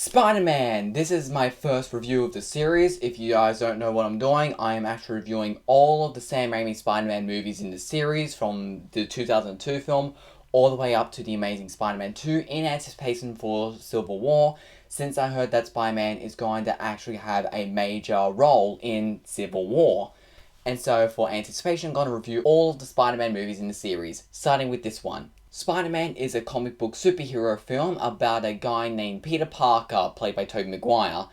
Spider-Man! This is my first review of the series. If you guys don't know what I'm doing, I am actually reviewing all of the Sam Raimi Spider-Man movies in the series from the 2002 film all the way up to The Amazing Spider-Man 2 in anticipation for Civil War, since I heard that Spider-Man is going to actually have a major role in Civil War. And so for anticipation, I'm going to review all of the Spider-Man movies in the series, starting with this one. Spider-Man is a comic book superhero film about a guy named Peter Parker, played by Tobey Maguire,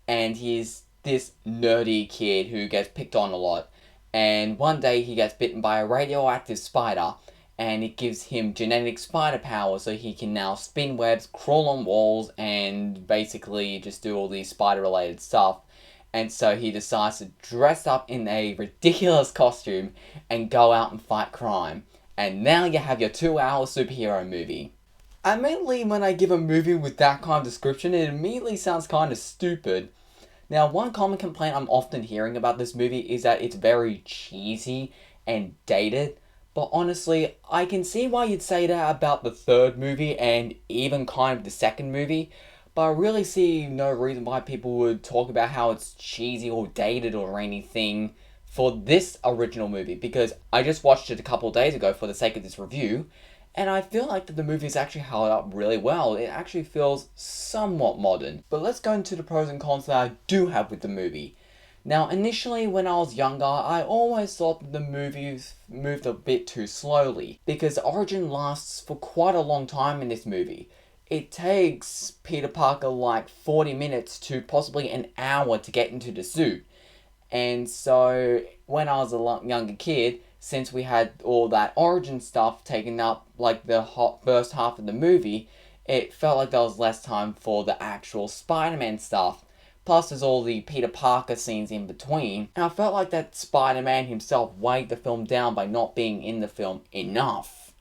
and he's this nerdy kid who gets picked on a lot. And one day he gets bitten by a radioactive spider, and it gives him genetic spider power, so he can now spin webs, crawl on walls, and basically just do all these spider-related stuff. And so he decides to dress up in a ridiculous costume and go out and fight crime. And now you have your 2-hour superhero movie. Admittedly, when I give a movie with that kind of description, it immediately sounds kind of stupid. Now, one common complaint I'm often hearing about this movie is that it's very cheesy and dated. But honestly, I can see why you'd say that about the third movie and even kind of the second movie. But I really see no reason why people would talk about how it's cheesy or dated or anything for this original movie, because I just watched it a couple of days ago for the sake of this review, and I feel like that the movie is actually held up really well. It actually feels somewhat modern. But let's go into the pros and cons that I do have with the movie. Now, initially when I was younger, I always thought that the movies moved a bit too slowly, because the origin lasts for quite a long time in this movie. It takes Peter Parker like 40 minutes to possibly an hour to get into the suit. And so, when I was a younger kid, since we had all that origin stuff taken up, like the first half of the movie, it felt like there was less time for the actual Spider-Man stuff. Plus, there's all the Peter Parker scenes in between. And I felt like that Spider-Man himself weighed the film down by not being in the film enough.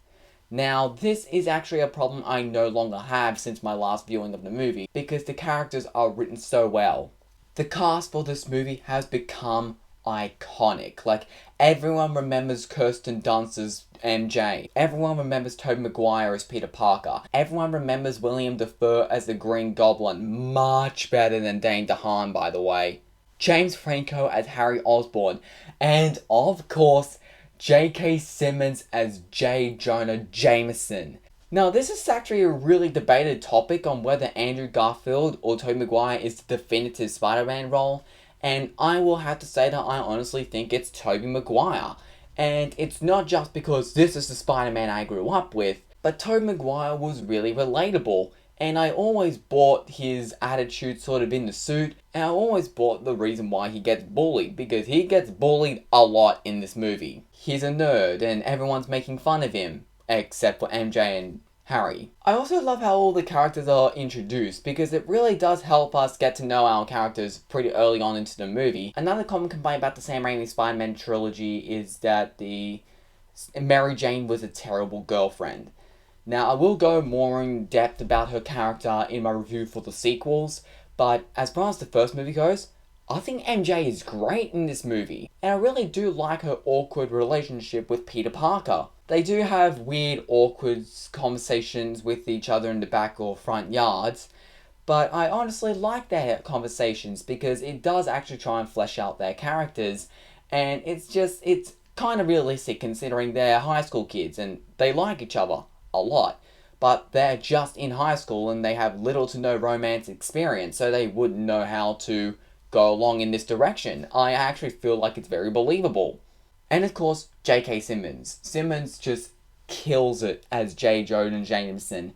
Now, this is actually a problem I no longer have since my last viewing of the movie, because the characters are written so well. The cast for this movie has become iconic. Like, everyone remembers Kirsten Dunst as MJ. Everyone remembers Tobey Maguire as Peter Parker. Everyone remembers William Dafoe as the Green Goblin. Much better than Dane DeHaan, by the way. James Franco as Harry Osborn. And, of course, J.K. Simmons as J. Jonah Jameson. Now, this is actually a really debated topic on whether Andrew Garfield or Tobey Maguire is the definitive Spider-Man role, and I will have to say that I honestly think it's Tobey Maguire. And it's not just because this is the Spider-Man I grew up with, but Tobey Maguire was really relatable, and I always bought his attitude sort of in the suit, and I always bought the reason why he gets bullied, because he gets bullied a lot in this movie. He's a nerd, and everyone's making fun of him, except for MJ and Harry. I also love how all the characters are introduced, because it really does help us get to know our characters pretty early on into the movie. Another common complaint about the Sam Raimi Spider-Man trilogy is that Mary Jane was a terrible girlfriend. Now, I will go more in depth about her character in my review for the sequels, but as far as the first movie goes, I think MJ is great in this movie, and I really do like her awkward relationship with Peter Parker. They do have weird, awkward conversations with each other in the back or front yards, but I honestly like their conversations because it does actually try and flesh out their characters, and it's kind of realistic considering they're high school kids and they like each other a lot. But they're just in high school and they have little to no romance experience, so they wouldn't know how to go along in this direction. I actually feel like it's very believable. And of course, J.K. Simmons. Simmons just kills it as J. Jonah Jameson.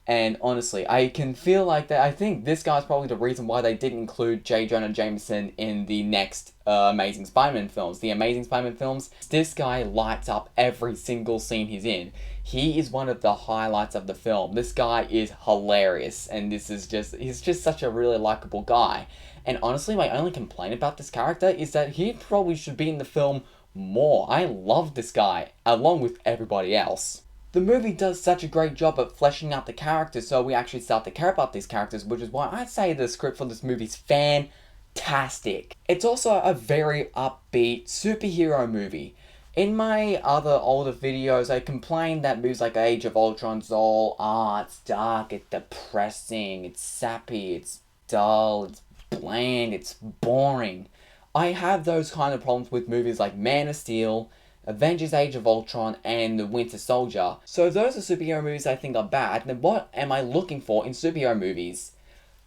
And honestly, I can feel like that. I think this guy's probably the reason why they didn't include J. Jonah Jameson in the next Amazing Spider-Man films. The Amazing Spider-Man films, this guy lights up every single scene he's in. He is one of the highlights of the film. This guy is hilarious, and he's just such a really likable guy. And honestly, my only complaint about this character is that he probably should be in the film more. I love this guy, along with everybody else. The movie does such a great job at fleshing out the characters, so we actually start to care about these characters, which is why I'd say the script for this movie is fantastic. It's also a very upbeat superhero movie. In my other older videos, I complained that movies like Age of Ultron's all, it's dark, it's depressing, it's sappy, it's dull, it's bland, it's boring. I have those kind of problems with movies like Man of Steel, Avengers Age of Ultron, and The Winter Soldier. So if those are superhero movies I think are bad, then what am I looking for in superhero movies?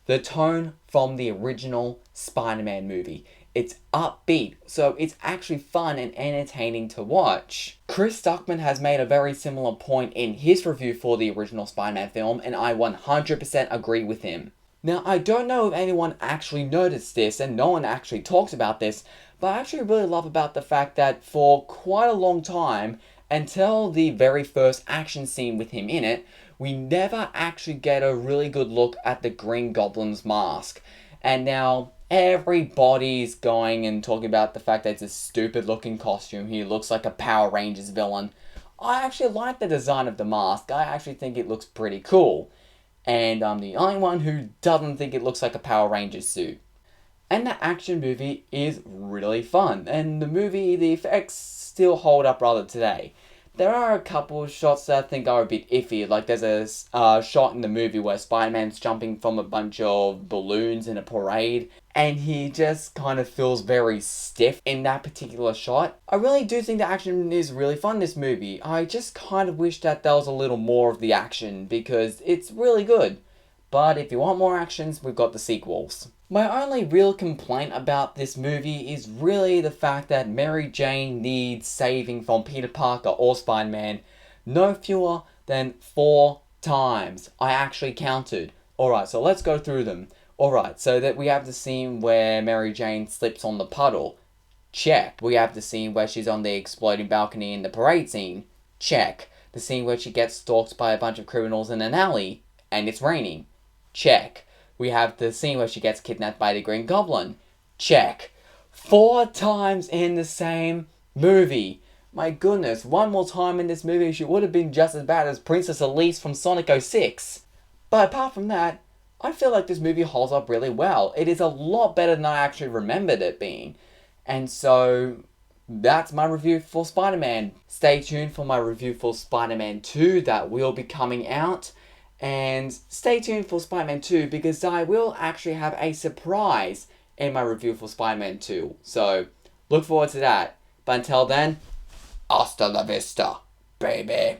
The tone from the original Spider-Man movie. It's upbeat, so it's actually fun and entertaining to watch. Chris Stuckman has made a very similar point in his review for the original Spider-Man film, and I 100% agree with him. Now, I don't know if anyone actually noticed this, and no one actually talks about this, but I actually really love about the fact that for quite a long time, until the very first action scene with him in it, we never actually get a really good look at the Green Goblin's mask. And now everybody's going and talking about the fact that it's a stupid looking costume. He looks like a Power Rangers villain. I actually like the design of the mask. I actually think it looks pretty cool. And I'm the only one who doesn't think it looks like a Power Rangers suit. And the action movie is really fun. And the effects still hold up rather today. There are a couple of shots that I think are a bit iffy. Like there's a shot in the movie where Spider-Man's jumping from a bunch of balloons in a parade, and he just kind of feels very stiff in that particular shot. I really do think the action is really fun in this movie. I just kind of wish that there was a little more of the action because it's really good. But if you want more actions, we've got the sequels. My only real complaint about this movie is really the fact that Mary Jane needs saving from Peter Parker or Spider-Man no fewer than 4 times. I actually counted. Alright, so let's go through them. Alright, so that we have the scene where Mary Jane slips on the puddle. Check. We have the scene where she's on the exploding balcony in the parade scene. Check. The scene where she gets stalked by a bunch of criminals in an alley and it's raining. Check. We have the scene where she gets kidnapped by the Green Goblin. Check. 4 times in the same movie. My goodness, one more time in this movie she would have been just as bad as Princess Elise from Sonic 06. But apart from that, I feel like this movie holds up really well. It is a lot better than I actually remembered it being. And so, that's my review for Spider-Man. Stay tuned for my review for Spider-Man 2 that will be coming out. And stay tuned for Spider-Man 2 because I will actually have a surprise in my review for Spider-Man 2. So, look forward to that. But until then, hasta la vista, baby.